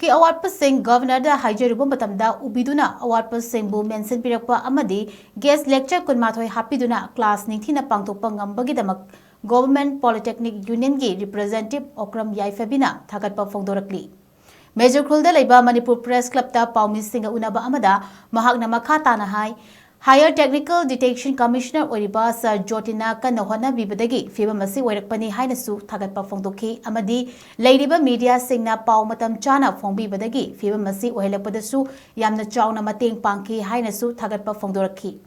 Ki Awatpasing Governor da Haijaruba Matamda Ubiduna Awatpa Singbu Mensinbirkpa Amadi guest lecture kunmathoi HAPPIDUNA class NINGTHINA PANGTHOKPA NGAMBAGIDAMAK Government Polytechnic Union gi representative OKRAM YAIPHABINA THAGATPA PHONGDORAKLI Major Khulda Laiba Manipur Press Club ta Paumi Singa Unaba Amada Mahakna Makha Tana Hai Higher Technical Detection Commissioner Oriba Sir Jotina Kanohana Bibadagi Fiba Masi Werakpani Hainasu Thagatpa Phongdoki Amadi Ladiba Media Singna Pau Matam Chana Phongbi Badagi Fiba Masi Ohelapadasu Yamna Chawna Mating Pangki Hainasu Thagatpa Phongdoraki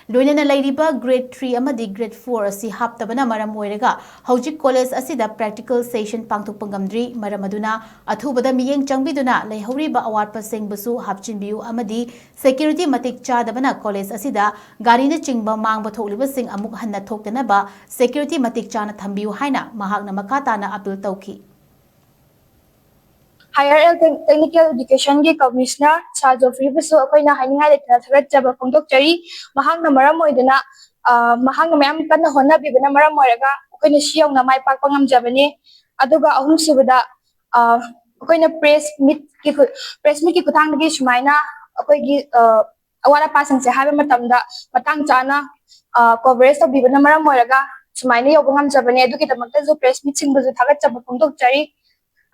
Loinana Ladiba Grade 3 Amadi Grade 4 asi haptabana maram oiraga Hojik College asida practical session pangthokpa ngamdri maramaduna athubada miyeng changbiduna leihoriba Awatpa Singbu hapchinbiu amadi security matik chadabana college asida garina chingba mangba thoklibasing amuk hanna thoktanaba security matik chana thambiu haina mahakna makatana appeal tawki Higher Technical Education gi Commissioner Sajofri Basu akoina haninga letna thagatjaba phongdokjari mahangna maram oiduna mahangna mayam kanna honna bibana maram oiraga akoina siyongna mai pakpa ngamjabani aduga ahum subada akoina press meet ki kuthangdagi sumaina akoigi Awatpasing se haiba matamda matang chana coverage tawbibana maram oiraga sumaina yoba ngamjabani adugi damakta jo press meet singbu thagatjaba phongdokjari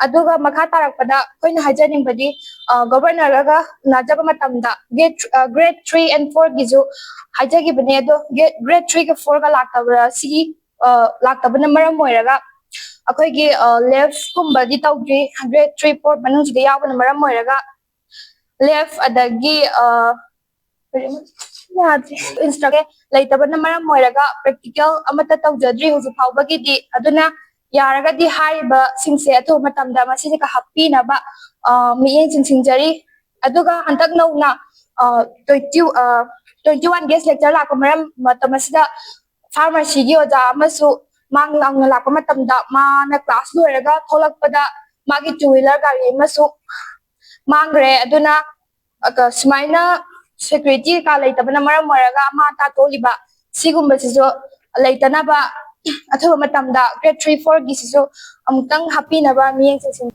aduga makha tarakpada koina hajaningbadi governor raga najaba matamda grade 3 and 4 gizu hajagi bane ado grade 3 ga 4 ga laktabra si laktabana maram moiraga akoigi left kumbadi tawdri grade 3 4 manung jida yawna maram moiraga left adagi instruct laitabana maram moiraga practical amata tawjadri huju phawbagi di aduna Yaragadi hariba singse ato matamda masini ka happy na ba miyeng singjari aduga hantak na 21 guest lecture la ko maram matamasida pharmacy gi oja amasu manglang la ko matamda ma na class lo raga tholakpada magi two wheeler gari masu mangre aduna smaina security ka laitabana maram maraga ma ta toliba sigumba siso laitana ba Atho matamda grade 3 4 gisiso amutang happy na ba miyeng sin